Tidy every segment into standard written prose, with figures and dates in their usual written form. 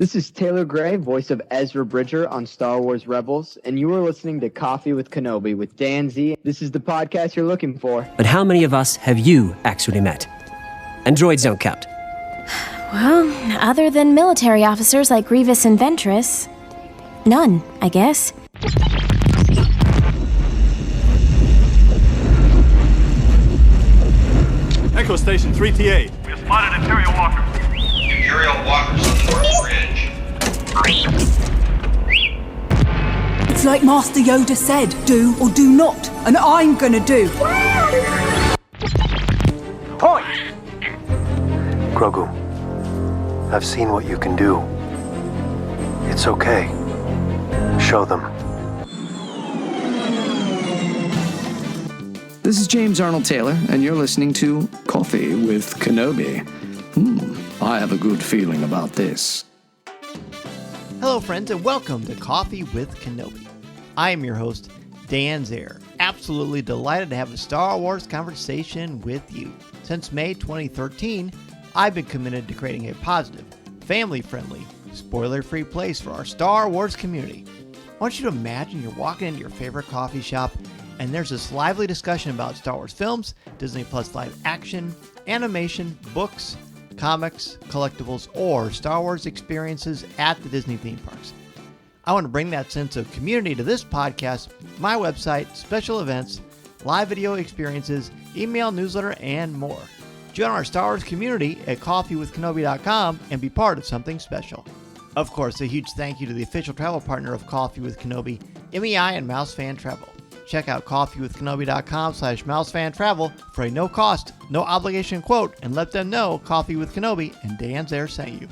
This is Taylor Gray, voice of Ezra Bridger on Star Wars Rebels, and you are listening to Coffee with Kenobi with Dan Z. This is the podcast you're looking for. But how many of us have you actually met? And droids don't count. Well, other than military officers like Grievous and Ventress, none, I guess. Echo Station 3TA. We have spotted Imperial walkers. Imperial walkers on the North Ridge. It's like Master Yoda said, do or do not, and I'm gonna do. Point! Grogu, I've seen what you can do. It's okay. Show them. This is James Arnold Taylor, and you're listening to Coffee with Kenobi. I have a good feeling about this. Hello, friends, and welcome to Coffee with Kenobi. I am your host, Dan Zehr. Absolutely delighted to have a Star Wars conversation with you. Since May 2013, I've been committed to creating a positive, family-friendly, spoiler-free place for our Star Wars community. I want you to imagine you're walking into your favorite coffee shop and there's this lively discussion about Star Wars films, Disney Plus live action, animation, books, comics, collectibles, or Star Wars experiences at the Disney theme parks. I want to bring that sense of community to this podcast, my website, special events, live video experiences, email newsletter, and more. Join our Star Wars community at coffeewithkenobi.com and be part of something special. Of course, a huge thank you to the official travel partner of Coffee with Kenobi, MEI and Mousefan Travel. Check out coffeewithkenobi.com/mousefantravel for a no-cost, no-obligation quote, and let them know Coffee with Kenobi and Dan Zehr sent you.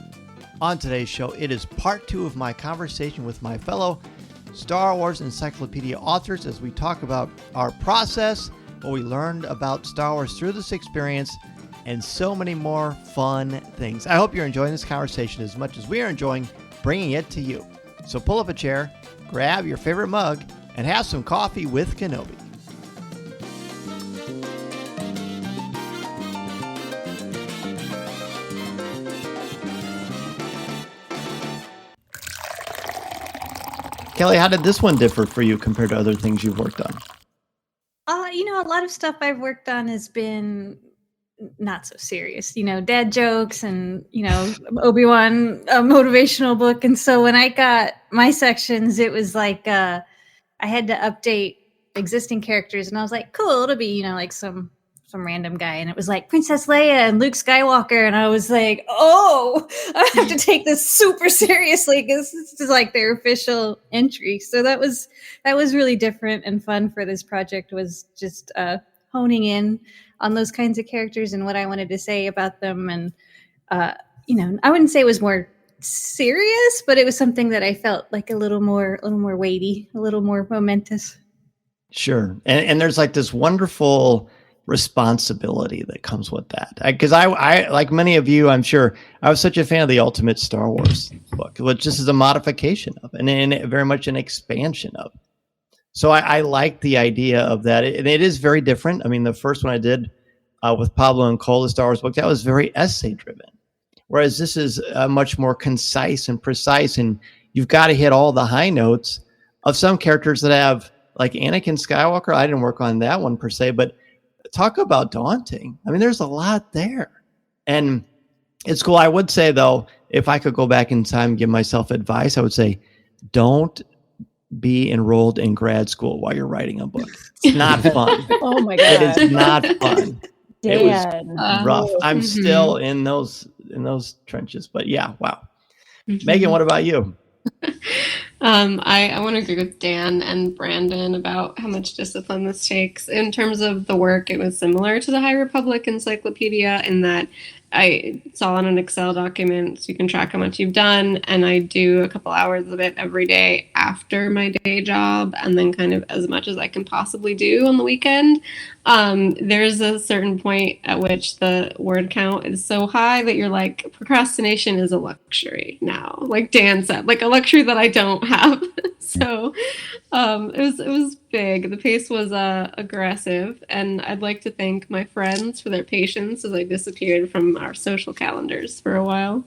On today's show, it is part 2 of my conversation with my fellow Star Wars Encyclopedia authors as we talk about our process, what we learned about Star Wars through this experience, and so many more fun things. I hope you're enjoying this conversation as much as we are enjoying bringing it to you. So pull up a chair, grab your favorite mug, and have some coffee with Kenobi. Kelly, how did this one differ for you compared to other things you've worked on? A lot of stuff I've worked on has been not so serious, dad jokes and, Obi-Wan motivational book. And so when I got my sections, it was like, I had to update existing characters, and I was like, cool, it'll be, like some random guy. And it was like Princess Leia and Luke Skywalker. And I was like, oh, I have to take this super seriously because this is like their official entry. So that was really different and fun for this project, was just honing in on those kinds of characters and what I wanted to say about them. And, I wouldn't say it was more serious, but it was something that I felt like a little more weighty, a little more momentous. Sure. And there's like this wonderful responsibility that comes with that. Because I, like many of you, I'm sure, I was such a fan of the Ultimate Star Wars book, which just is a modification of, and very much an expansion of. So I like the idea of that. And it is very different. I mean, the first one I did with Pablo and Cole, the Star Wars book, that was very essay driven. Whereas this is much more concise and precise, and you've got to hit all the high notes of some characters that have, like Anakin Skywalker. I didn't work on that one per se, but talk about daunting. I mean, there's a lot there. And it's cool. I would say, though, if I could go back in time and give myself advice, I would say, don't be enrolled in grad school while you're writing a book. It's not fun. Oh, my God. It is not fun. Dan. It was rough. I'm still in those trenches, but yeah, wow. Megan, what about you? I want to agree with Dan and Brandon about how much discipline this takes. In terms of the work, it was similar to the High Republic Encyclopedia in that it's all in an Excel document, so you can track how much you've done, and I do a couple hours of it every day after my day job, and then kind of as much as I can possibly do on the weekend. There's a certain point at which the word count is so high that you're like, procrastination is a luxury now, like Dan said, like a luxury that I don't have. So it was big. The pace was aggressive, and I'd like to thank my friends for their patience as I disappeared from our social calendars for a while.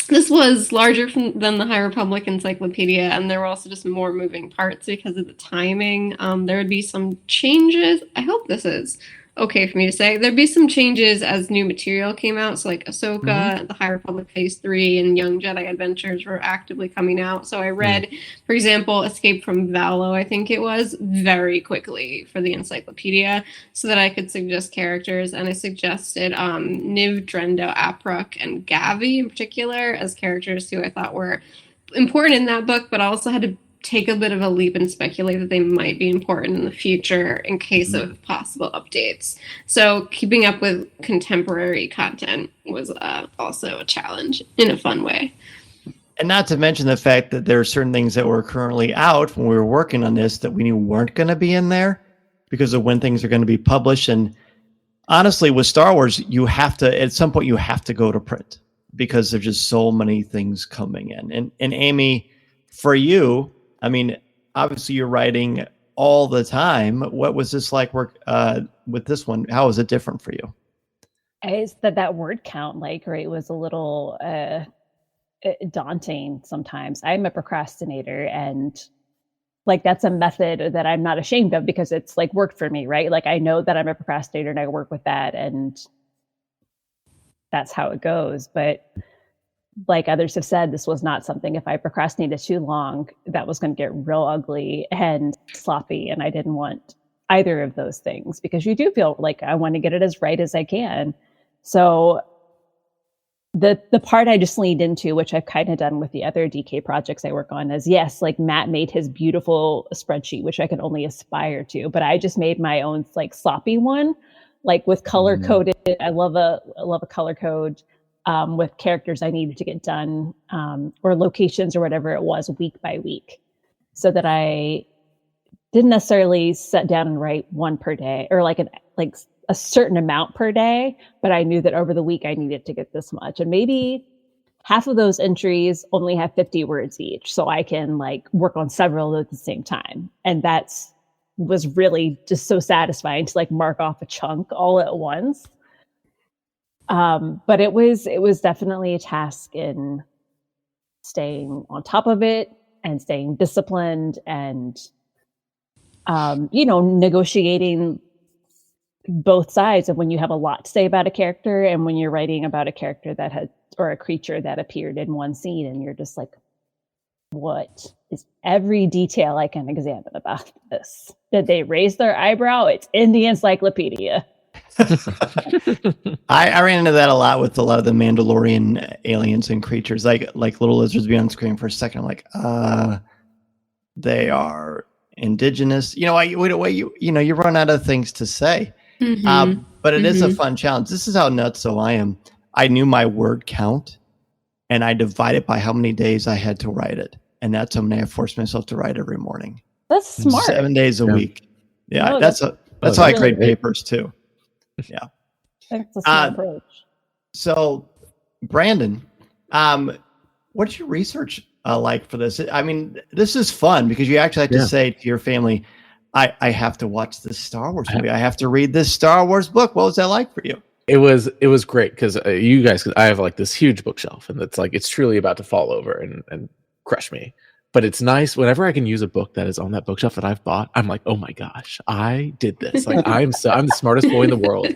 this was larger than the High Republic Encyclopedia, and there were also just more moving parts because of the timing. There would be some changes. I hope this is okay for me to say. There'd be some changes as new material came out. So like Ahsoka, the High Republic Phase 3, and Young Jedi Adventures were actively coming out. So I read, for example, Escape from Valo, I think it was, very quickly for the encyclopedia so that I could suggest characters. And I suggested Niv, Drendo, Aprok, and Gavi in particular as characters who I thought were important in that book, but I also had to take a bit of a leap and speculate that they might be important in the future in case of possible updates. So keeping up with contemporary content was also a challenge in a fun way. And not to mention the fact that there are certain things that were currently out when we were working on this that we knew weren't going to be in there because of when things are going to be published. And honestly, with Star Wars, you have to, at some point, you have to go to print because there's just so many things coming in. And Amy, for you, I mean, obviously you're writing all the time. What was this like work with this one? How is it different for you? Is that word count, was a little daunting sometimes. I'm a procrastinator, and that's a method that I'm not ashamed of because it's worked for me, right? I know that I'm a procrastinator and I work with that, and that's how it goes. But like others have said, this was not something, if I procrastinated too long, that was going to get real ugly and sloppy. And I didn't want either of those things because you do feel like I want to get it as right as I can. So the part I just leaned into, which I've kind of done with the other DK projects I work on, is yes, Matt made his beautiful spreadsheet, which I can only aspire to, but I just made my own sloppy one, with color coded. I love a color code. With characters I needed to get done, or locations or whatever it was, week by week, so that I didn't necessarily sit down and write one per day or a certain amount per day, but I knew that over the week I needed to get this much, and maybe half of those entries only have 50 words each, so I can work on several at the same time, and was really just so satisfying to mark off a chunk all at once. But it was definitely a task in staying on top of it and staying disciplined and, negotiating both sides of when you have a lot to say about a character and when you're writing about a character or a creature that appeared in one scene and you're just what is every detail I can examine about this? Did they raise their eyebrow? It's in the encyclopedia. I ran into that a lot with a lot of the Mandalorian aliens and creatures, like little lizards be on screen for a second. I'm like, they are indigenous. You run out of things to say. But it is a fun challenge. This is how nutso I am. I knew my word count, and I divided by how many days I had to write it, and that's how many I forced myself to write every morning. That's smart. 7 days a week. Yeah, no, that's how I grade papers too. Yeah. That's a smart approach. So, Brandon, what's your research like for this? I mean, this is fun because you actually have to say to your family, I have to watch this Star Wars movie. I have to read this Star Wars book. What was that like for you? It was great because you guys, I have this huge bookshelf and it's truly about to fall over and crush me. But it's nice whenever I can use a book that is on that bookshelf that I've bought. I'm like, oh my gosh, I did this. I'm the smartest boy in the world.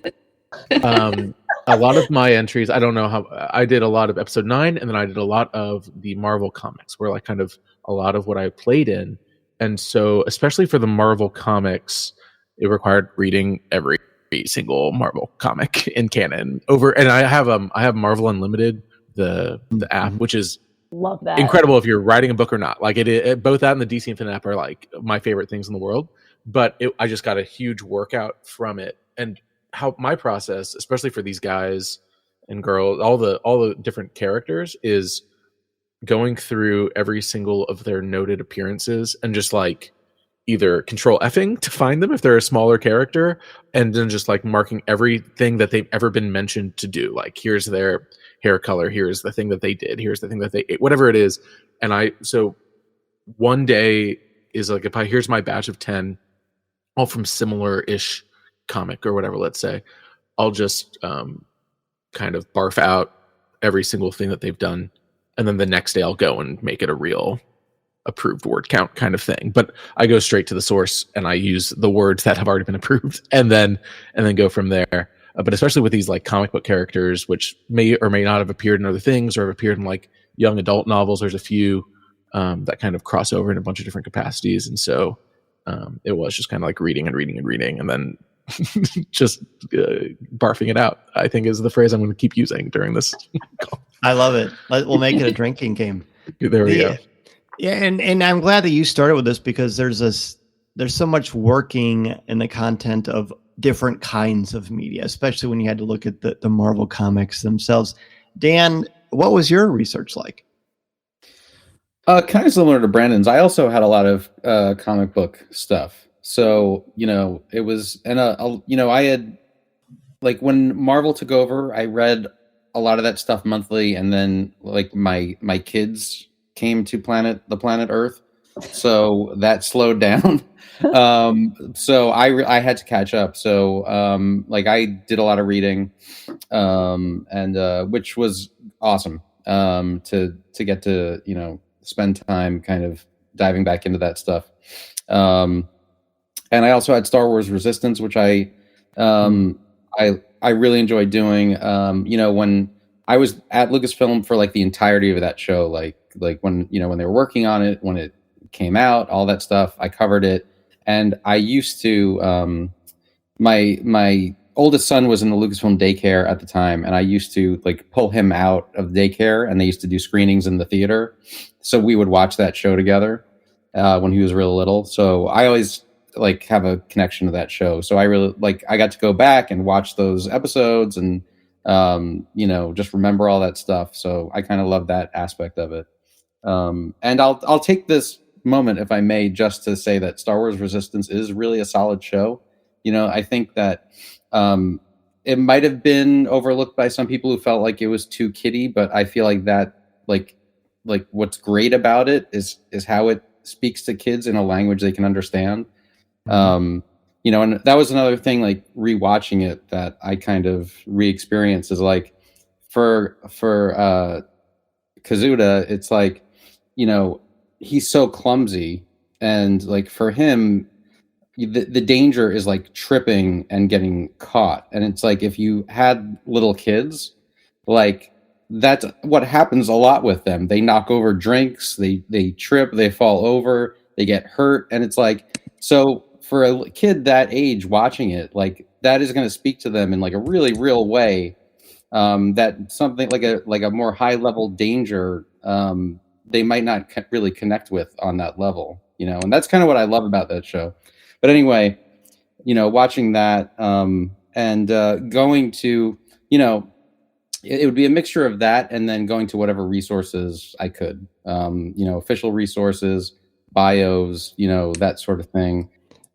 A lot of my entries, I don't know how I did a lot of episode 9, and then I did a lot of the Marvel comics, where kind of a lot of what I played in. And so, especially for the Marvel comics, it required reading every single Marvel comic in canon and I have Marvel Unlimited, the app, which is love that. Incredible if you're writing a book or not. It both that and the DC Infinite app are my favorite things in the world. But I just got a huge workout from it, and how my process, especially for these guys and girls, all the different characters, is going through every single of their noted appearances and just either control Fing to find them if they're a smaller character, and then just marking everything that they've ever been mentioned to do. Here's their hair color, here's the thing that they did, here's the thing that they ate, whatever it is. And so one day is here's my batch of 10, all from similar-ish comic or whatever, let's say, I'll just kind of barf out every single thing that they've done and then the next day I'll go and make it a real approved word count kind of thing. But I go straight to the source and I use the words that have already been approved, and then go from there. But especially with these like comic book characters, which may or may not have appeared in other things or have appeared in like young adult novels, there's a few that kind of cross over in a bunch of different capacities. And so it was just kind of like reading and then just barfing it out, I think is the phrase I'm going to keep using during this call. I love it. We'll make it a drinking game. There we go. Yeah, and I'm glad that you started with this because there's so much working in the content of different kinds of media, especially when you had to look at the Marvel comics themselves. Dan, what was your research like? Kind of similar to Brandon's. I also had a lot of comic book stuff. So, it was, and, I had, like, when Marvel took over, I read a lot of that stuff monthly, and then, like, my kids came to the planet Earth, so that slowed down. So I had to catch up. So, I did a lot of reading, and which was awesome, to get to, spend time kind of diving back into that stuff. And I also had Star Wars Resistance, which I really enjoyed doing. When I was at Lucasfilm for like the entirety of that show, like when they were working on it, when it came out, all that stuff, I covered it. And I used to, my oldest son was in the Lucasfilm daycare at the time, and I used to like pull him out of daycare, and they used to do screenings in the theater. So we would watch that show together when he was real little. So I always like have a connection to that show. So I really I got to go back and watch those episodes and, just remember all that stuff. So I kind of love that aspect of it. And I'll take this moment, if I may, just to say that Star Wars Resistance is really a solid show. I think that it might have been overlooked by some people who felt like it was too kiddie, but I feel like that, like what's great about it is how it speaks to kids in a language they can understand. And that was another thing, like rewatching it, that I kind of re-experienced is like for Kazuda, it's like, he's so clumsy, and like for him, the danger is like tripping and getting caught. And it's like, if you had little kids, like that's what happens a lot with them. They knock over drinks, they trip, they fall over, they get hurt. And it's like, so for a kid that age watching it, like that is going to speak to them in like a really real way. That something like a more high level danger, they might not really connect with on that level, and that's kind of what I love about that show. But anyway, watching that, and going to, it would be a mixture of that and then going to whatever resources I could, official resources, bios, that sort of thing.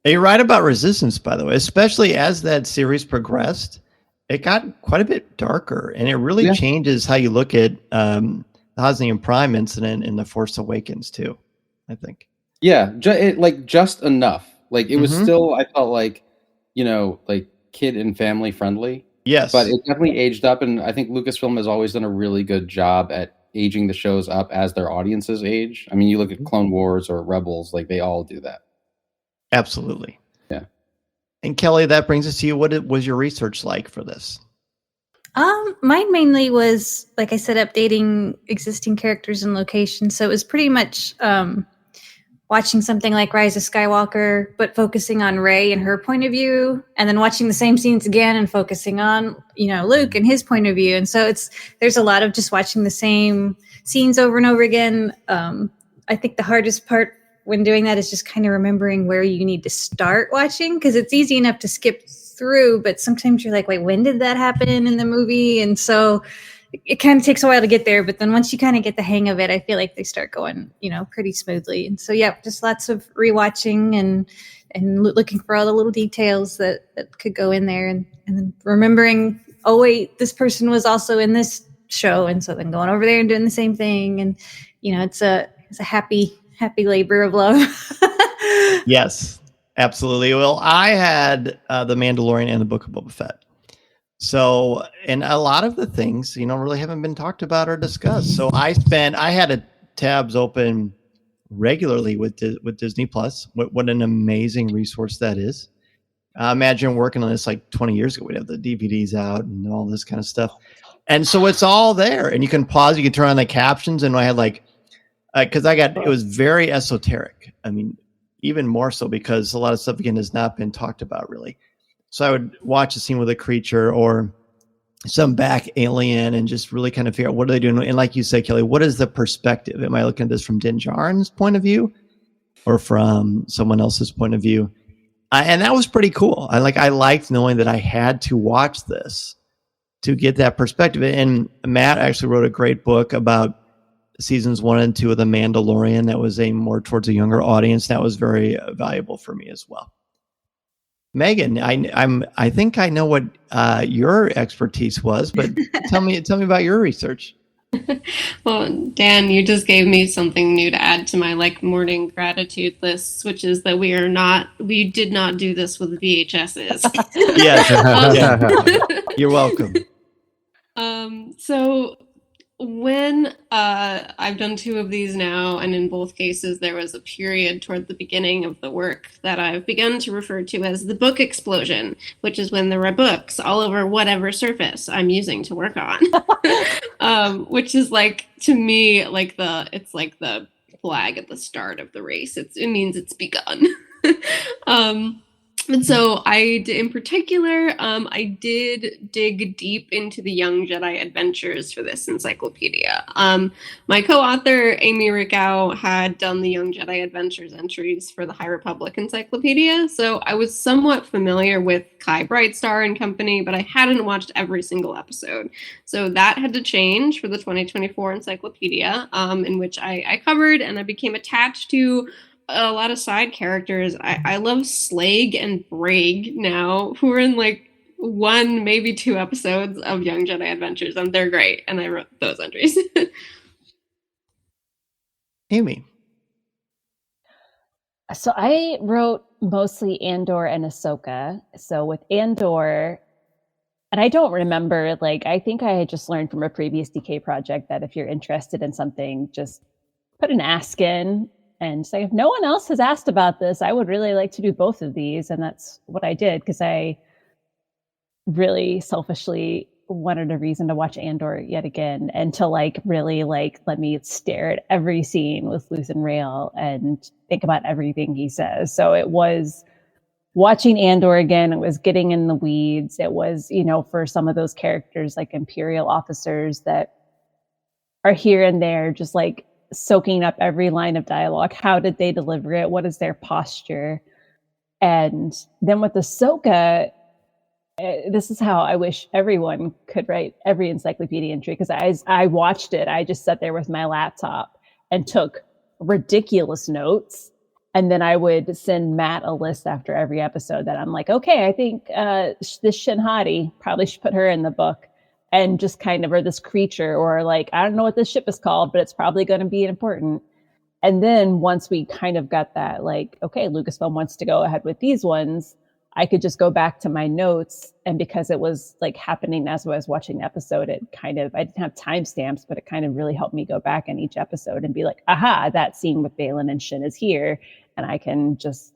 You're right about Resistance, by the way, especially as that series progressed, it got quite a bit darker, and it really changes how you look at the Hosnian Prime incident in The Force Awakens too, I think. Yeah, just enough. Like it was still, I felt like, like kid and family friendly. Yes. But it definitely aged up, and I think Lucasfilm has always done a really good job at aging the shows up as their audiences age. I mean, you look at Clone Wars or Rebels, like they all do that. Absolutely. Yeah. And Kelly, that brings us to you. What was your research like for this? Mine mainly was, like I said, updating existing characters and locations. So it was pretty much watching something like Rise of Skywalker, but focusing on Rey and her point of view, and then watching the same scenes again and focusing on, Luke and his point of view. And so there's a lot of just watching the same scenes over and over again. I think the hardest part when doing that is just kind of remembering where you need to start watching, because it's easy enough to skip through, but sometimes you're like, wait, when did that happen in the movie? And so it kind of takes a while to get there, but then once you kind of get the hang of it, I feel like they start going, pretty smoothly. And so, yeah, just lots of rewatching and looking for all the little details that could go in there, and then remembering, oh wait, this person was also in this show, and so then going over there and doing the same thing, and it's a happy labor of love. Yes, absolutely. Well, I had The Mandalorian and the Book of Boba Fett. So, and a lot of the things, really haven't been talked about or discussed. So I had tabs open regularly with Disney Plus. What an amazing resource that is. Imagine working on this like 20 years ago. We'd have the DVDs out and all this kind of stuff. And so it's all there, and you can pause, you can turn on the captions. And I had it was very esoteric. I mean, even more so because a lot of stuff again has not been talked about really. So I would watch a scene with a creature or some back alien and just really kind of figure out what are they doing. And like you said, Kelly, what is the perspective? Am I looking at this from Din Djarin's point of view or from someone else's point of view? And that was pretty cool. I liked knowing that I had to watch this to get that perspective. And Matt actually wrote a great book about seasons 1 and 2 of The Mandalorian that was aimed more towards a younger audience. That was very valuable for me as well. Megan, I think I know what your expertise was, but tell me about your research. Well, Dan, you just gave me something new to add to my morning gratitude list, which is that we did not do this with VHSs. Yes. You're welcome. So when I've done 2 of these now, and in both cases there was a period toward the beginning of the work that I've begun to refer to as the book explosion, which is when there are books all over whatever surface I'm using to work on. Which is to me it's like the flag at the start of the race. It means it's begun. And so in particular, I did dig deep into the Young Jedi adventures for this encyclopedia. My co-author, Amy Rickow, had done the Young Jedi adventures entries for the High Republic Encyclopedia, so I was somewhat familiar with Kai Brightstar and company, but I hadn't watched every single episode. So that had to change for the 2024 encyclopedia, in which I covered, and I became attached to a lot of side characters. I love Slag and Braig now, who are in 1, maybe 2 episodes of Young Jedi Adventures, and they're great. And I wrote those entries. Amy. So I wrote mostly Andor and Ahsoka. So with Andor, and I don't remember, I think I had just learned from a previous DK project that if you're interested in something, just put an ask in and say, if no one else has asked about this, I would really like to do both of these. And that's what I did, because I really selfishly wanted a reason to watch Andor yet again, and to really let me stare at every scene with Luthen Rael and think about everything he says. So it was watching Andor again. It was getting in the weeds. It was, for some of those characters like Imperial officers that are here and there, just soaking up every line of dialogue. How did they deliver it? What is their posture? And then with Ahsoka, this is how I wish everyone could write every encyclopedia entry, because as I watched it, I just sat there with my laptop and took ridiculous notes. And then I would send Matt a list after every episode that I'm like, okay, I think this Shin Hati, probably should put her in the book. And just kind of, or this creature, or I don't know what this ship is called, but it's probably going to be important. And then once we kind of got that, okay, Lucasfilm wants to go ahead with these ones, I could just go back to my notes. And because it was happening as I was watching the episode, I didn't have timestamps, but it kind of really helped me go back in each episode and be like, aha, that scene with Baylan and Shin is here. And I can just,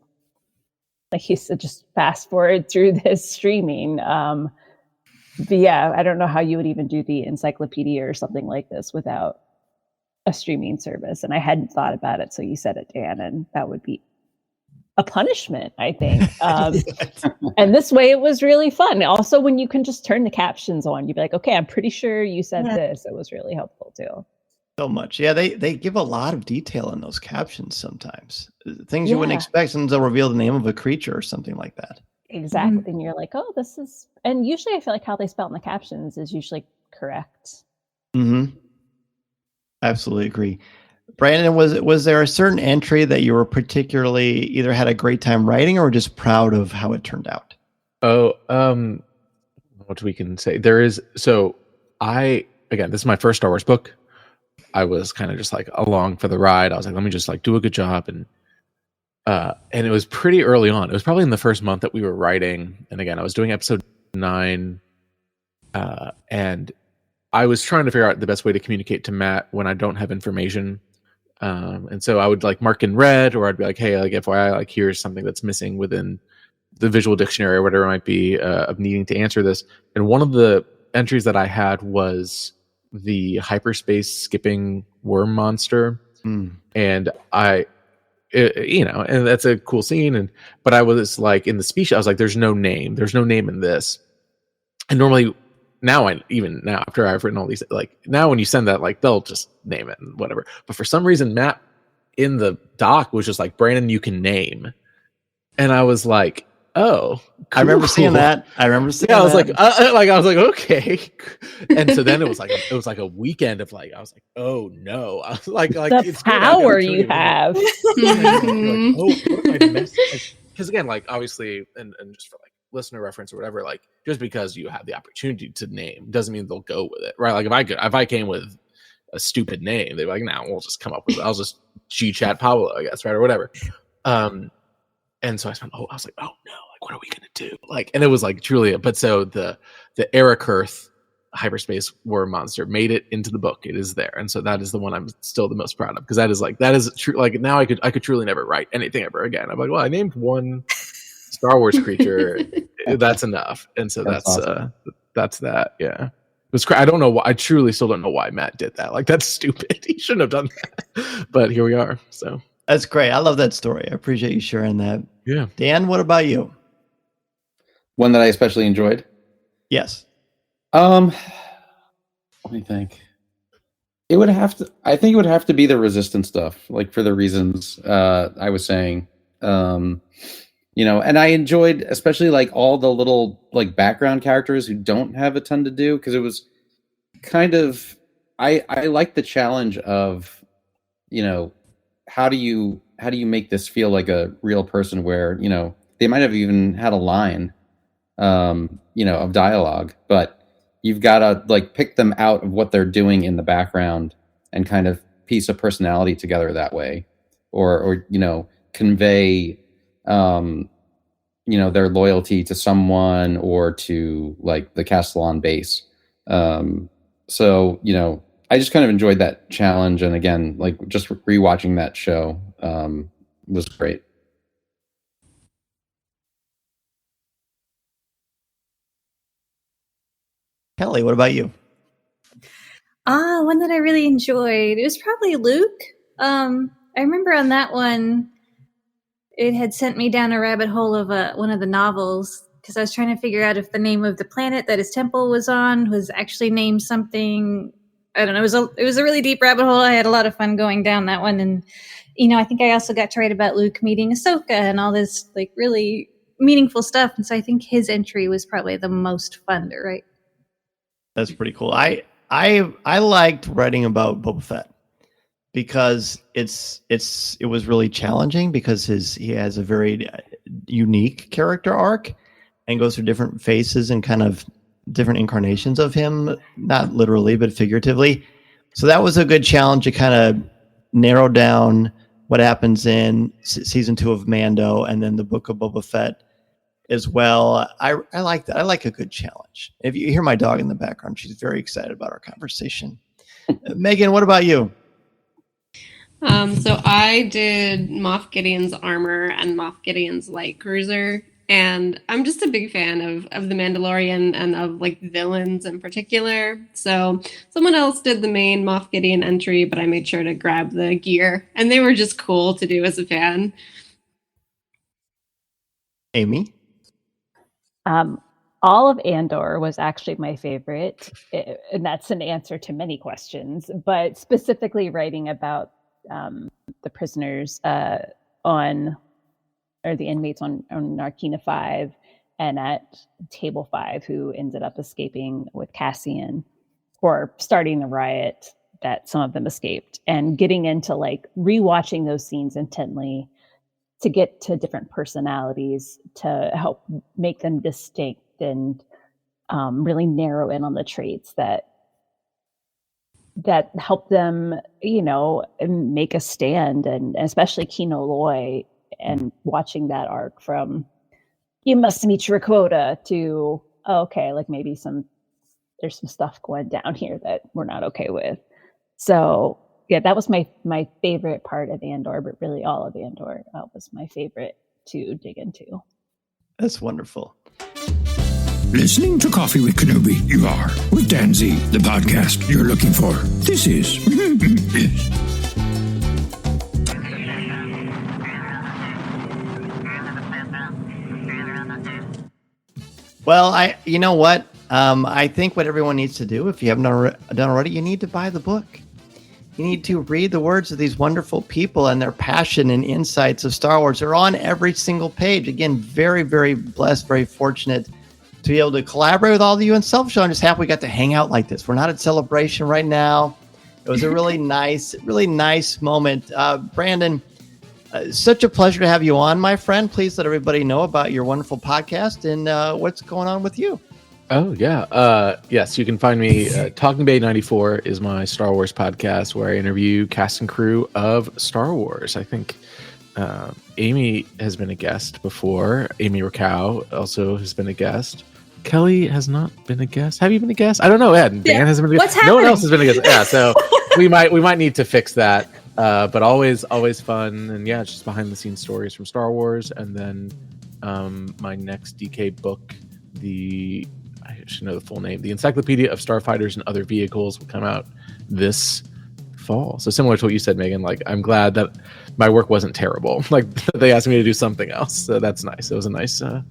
like you said, just fast forward through this streaming. But yeah, I don't know how you would even do the encyclopedia or something like this without a streaming service. And I hadn't thought about it. So you said it, Dan, and that would be a punishment, I think. And this way it was really fun. Also, when you can just turn the captions on, you'd be like, okay, I'm pretty sure you said this. It was really helpful too. So much. Yeah, they give a lot of detail in those captions sometimes. Things you wouldn't expect. Sometimes they'll reveal the name of a creature or something like that. Exactly. And you're like, oh, this is, and usually I feel like how they spell in the captions is usually correct. Absolutely agree. Brandon, was there a certain entry that you were particularly either had a great time writing or just proud of how it turned out? Oh, what we can say. There is, so again, this is my first Star Wars book. I was kind of just along for the ride. I was like, let me just do a good job. And it was pretty early on. It was probably in the first month that we were writing. And again, I was doing episode 9 And I was trying to figure out the best way to communicate to Matt when I don't have information. And so I would like mark in red, or I'd be like, hey, like FYI, like here's something that's missing within the visual dictionary or whatever it might be of needing to answer this. And one of the entries that I had was the hyperspace skipping worm monster. And and that's a cool scene. But I was like, in the speech, I was like, there's no name in this. And normally now after I've written all these, like now when you send that, like they'll just name it and whatever. But for some reason, Matt in the doc was just like, Brandon, you can name. And I was like, oh, cool. I remember seeing that. I was like, I was like, okay. And so then it was like a weekend of like, I was like, oh no, I was like the it's power you have. Because again, like obviously, and just for like listener reference or whatever, like just because you have the opportunity to name doesn't mean they'll go with it, right? Like if I came with a stupid name, they'd be like, nah, we'll just come up with it. I'll just G-chat Pablo, I guess, right, or whatever. And so I was like, oh no, like what are we gonna do? Like, and it was like truly, but so the Eric Earth hyperspace worm monster made it into the book. It is there, and so that is the one I'm still the most proud of, because that is true. Like now I could truly never write anything ever again. I'm like, well, I named one Star Wars creature, that's enough. And so that's awesome. That's that. Yeah, it was. I don't know why. I truly still don't know why Matt did that. Like that's stupid. He shouldn't have done that. But here we are. So. That's great. I love that story. I appreciate you sharing that. Yeah. Dan, what about you? One that I especially enjoyed? Yes. Let me think. I think it would have to be the resistance stuff, like for the reasons I was saying. And I enjoyed especially like all the little like background characters who don't have a ton to do, because it was kind of I like the challenge of, how do you make this feel like a real person where, they might have even had a line, of dialogue, but you've got to like pick them out of what they're doing in the background and kind of piece a personality together that way, or convey, their loyalty to someone or to like the Castellan base. So, I just kind of enjoyed that challenge. And again, like just rewatching that show was great. Kelly, what about you? One that I really enjoyed, it was probably Luke. I remember on that one, it had sent me down a rabbit hole of one of the novels, because I was trying to figure out if the name of the planet that his temple was on was actually named something. I don't know. It was a really deep rabbit hole. I had a lot of fun going down that one. And, I think I also got to write about Luke meeting Ahsoka and all this like really meaningful stuff. And so I think his entry was probably the most fun to write. That's pretty cool. I liked writing about Boba Fett because it was really challenging, because he has a very unique character arc and goes through different phases and kind of different incarnations of him, not literally, but figuratively. So that was a good challenge to kind of narrow down what happens in season 2 of Mando and then the Book of Boba Fett as well. I like that. I like a good challenge. If you hear my dog in the background, she's very excited about our conversation. Megan, what about you? So I did Moff Gideon's armor and Moff Gideon's light cruiser. And I'm just a big fan of The Mandalorian and of like villains in particular. So someone else did the main Moff Gideon entry, but I made sure to grab the gear. And they were just cool to do as a fan. Amy? All of Andor was actually my favorite. And that's an answer to many questions. But specifically writing about the prisoners the inmates on Narkina 5 and at Table 5 who ended up escaping with Cassian, or starting the riot that some of them escaped, and getting into like rewatching those scenes intently to get to different personalities to help make them distinct and really narrow in on the traits that help them, make a stand, and especially Kino Loy. And watching that arc from you must meet your quota to like maybe some there's some stuff going down here that we're not okay with. So yeah, that was my favorite part of Andor, but really all of Andor was my favorite to dig into. That's wonderful. Listening to Coffee with Kenobi, you are, with Dan Z, the podcast you're looking for. This is... Well, you know what? I think what everyone needs to do, if you haven't done already, you need to buy the book. You need to read the words of these wonderful people and their passion and insights of Star Wars. They're on every single page. Again, very, very blessed, very fortunate to be able to collaborate with all of you in Self-Show. I'm just happy we got to hang out like this. We're not at Celebration right now. It was a really nice moment. Brandon, such a pleasure to have you on, my friend. Please let everybody know about your wonderful podcast and what's going on with you. Oh, yeah. Yes, you can find me. Talking Bay 94 is my Star Wars podcast where I interview cast and crew of Star Wars. I think Amy has been a guest before. Amy Rakow also has been a guest. Kelly has not been a guest. Have you been a guest? I don't know, Ed. Dan hasn't been a guest. What's No one happening? else has been a guest. Yeah, so we might need to fix that. But always fun. And yeah, it's just behind the scenes stories from Star Wars. And then my next DK book, I should know the full name. The Encyclopedia of Starfighters and Other Vehicles will come out this fall. So similar to what you said, Megan, like I'm glad that my work wasn't terrible. Like they asked me to do something else. So that's nice. It was a nice thing.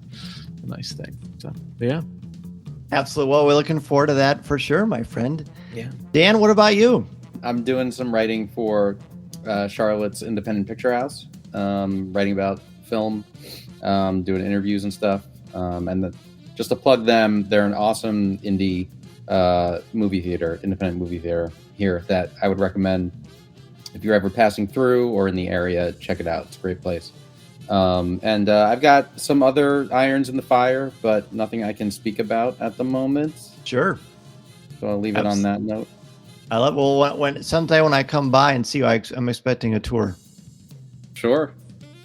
So yeah. Absolutely. Well, we're looking forward to that for sure, my friend. Yeah. Dan, what about you? I'm doing some writing for Charlotte's Independent Picture House, writing about film, doing interviews and stuff. Just to plug them, they're an awesome indie independent movie theater here that I would recommend if you're ever passing through or in the area. Check it out. It's a great place. I've got some other irons in the fire, but nothing I can speak about at the moment. Sure. So I'll leave it on that note. I love. Well, when someday when I come by and see you, I'm expecting a tour. Sure,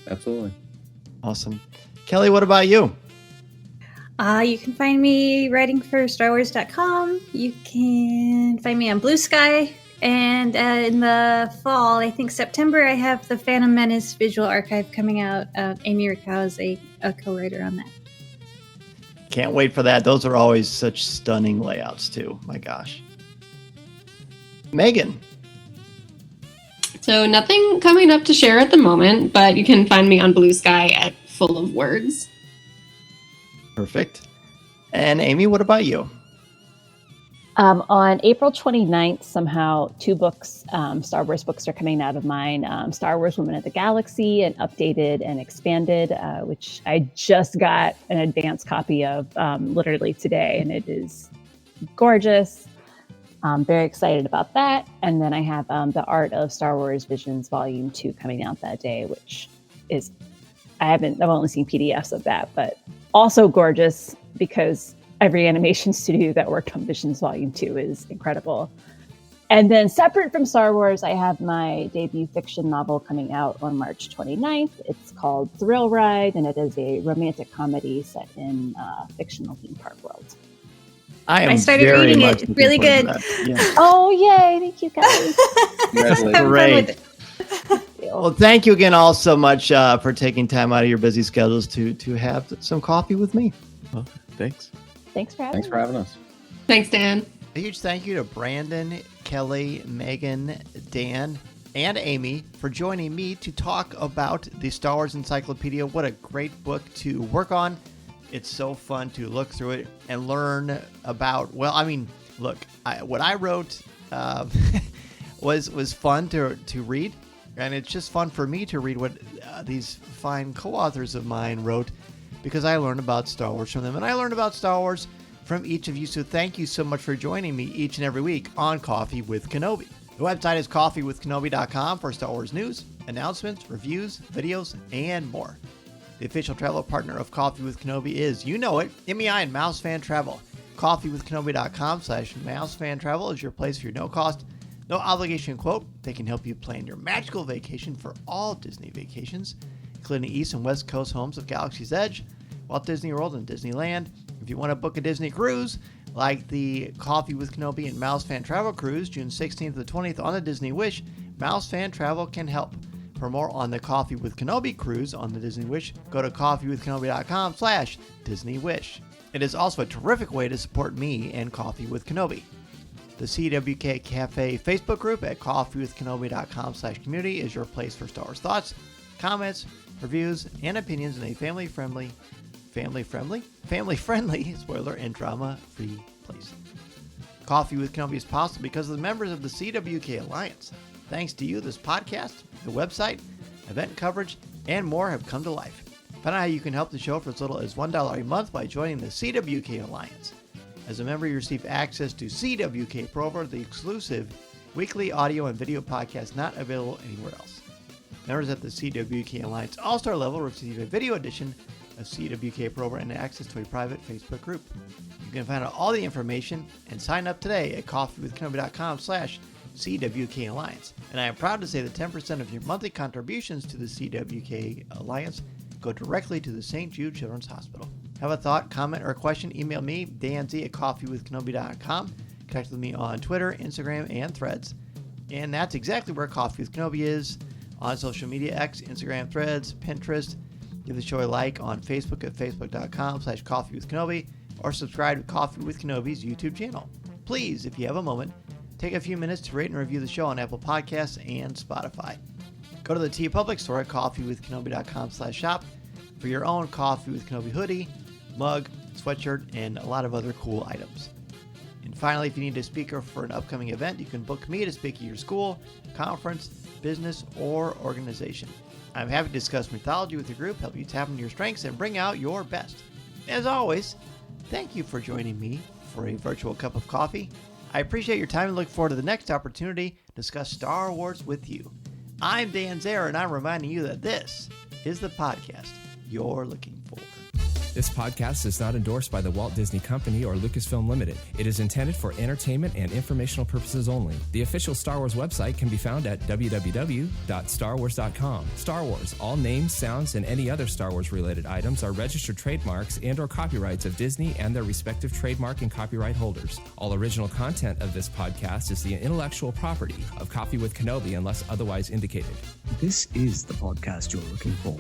absolutely. Awesome. Kelly, what about you? You can find me writing for StarWars.com. You can find me on Bluesky. And in the fall, I think September, I have the Phantom Menace visual archive coming out. Amy Rakow is a co-writer on that. Can't wait for that. Those are always such stunning layouts, too. My gosh. Megan. So nothing coming up to share at the moment, but you can find me on Bluesky at Full of Words. Perfect. And Amy, what about you? On April 29th, somehow 2 books, Star Wars books are coming out of mine. Star Wars Women of the Galaxy, an updated and expanded, which I just got an advance copy of literally today, and it is gorgeous. I'm very excited about that. And then I have The Art of Star Wars Visions Volume 2 coming out that day, which is, I've only seen PDFs of that, but also gorgeous because every animation studio that worked on Visions Volume 2 is incredible. And then separate from Star Wars, I have my debut fiction novel coming out on March 29th. It's called Thrill Ride, and it is a romantic comedy set in fictional theme park world. I started reading it. It's really good. Yeah. Oh, yay. Thank you, guys. Great. Well, thank you again all so much for taking time out of your busy schedules to have some coffee with me. Well, thanks. Thanks for having us. Thanks, Dan. A huge thank you to Brandon, Kelly, Megan, Dan, and Amy for joining me to talk about the Star Wars Encyclopedia. What a great book to work on. It's so fun to look through it and learn about, well, I mean, look, what I wrote was fun to read, and it's just fun for me to read what these fine co-authors of mine wrote, because I learned about Star Wars from them, and I learned about Star Wars from each of you. So thank you so much for joining me each and every week on Coffee with Kenobi. The website is coffeewithkenobi.com for Star Wars news, announcements, reviews, videos, and more. The official travel partner of Coffee with Kenobi is, you know it, MEI and Mouse Fan Travel. Coffeewithkenobi.com/mousefan-travel is your place for your no-cost, no obligation quote. They can help you plan your magical vacation for all Disney vacations, including East and West Coast homes of Galaxy's Edge, Walt Disney World, and Disneyland. If you want to book a Disney cruise, like the Coffee with Kenobi and Mouse Fan Travel Cruise, June 16th to the 20th on the Disney Wish. Mouse Fan Travel can help. For more on the Coffee with Kenobi cruise on the Disney Wish, go to coffeewithkenobi.com/DisneyWish. It is also a terrific way to support me and Coffee with Kenobi. The CWK Cafe Facebook group at coffeewithkenobi.com/community is your place for Star Wars thoughts, comments, reviews, and opinions in a family-friendly, spoiler and drama-free place. Coffee with Kenobi is possible because of the members of the CWK Alliance. Thanks to you, this podcast, the website, event coverage, and more have come to life. Find out how you can help the show for as little as $1 a month by joining the CWK Alliance. As a member, you receive access to CWK Pour-Over, the exclusive weekly audio and video podcast not available anywhere else. Members at the CWK Alliance All-Star level receive a video edition of CWK Pour-Over and access to a private Facebook group. You can find out all the information and sign up today at coffeewithkenobi.com/CWK Alliance. And I am proud to say that 10% of your monthly contributions to the CWK Alliance go directly to the St. Jude Children's Hospital. Have a thought, comment, or question? Email me, danz at coffeewithkenobi.com. Connect with me on Twitter, Instagram, and Threads. And that's exactly where Coffee with Kenobi is on social media: X, Instagram, Threads, Pinterest. Give the show a like on Facebook at facebook.com/coffeewithkenobi, or subscribe to Coffee with Kenobi's YouTube channel. Please, if you have a moment, take a few minutes to rate and review the show on Apple Podcasts and Spotify. Go to the TeePublic store at coffeewithkenobi.com/shop for your own Coffee with Kenobi hoodie, mug, sweatshirt, and a lot of other cool items. And finally, if you need a speaker for an upcoming event, you can book me to speak at your school, conference, business, or organization. I'm happy to discuss mythology with your group, help you tap into your strengths, and bring out your best. As always, thank you for joining me for a virtual cup of coffee. I appreciate your time and look forward to the next opportunity to discuss Star Wars with you. I'm Dan Zehr, and I'm reminding you that this is the podcast you're looking for. This podcast is not endorsed by the Walt Disney Company or Lucasfilm Limited. It is intended for entertainment and informational purposes only. The official Star Wars website can be found at www.starwars.com. Star Wars, all names, sounds, and any other Star Wars related items are registered trademarks and/or copyrights of Disney and their respective trademark and copyright holders. All original content of this podcast is the intellectual property of Coffee with Kenobi unless otherwise indicated. This is the podcast you're looking for.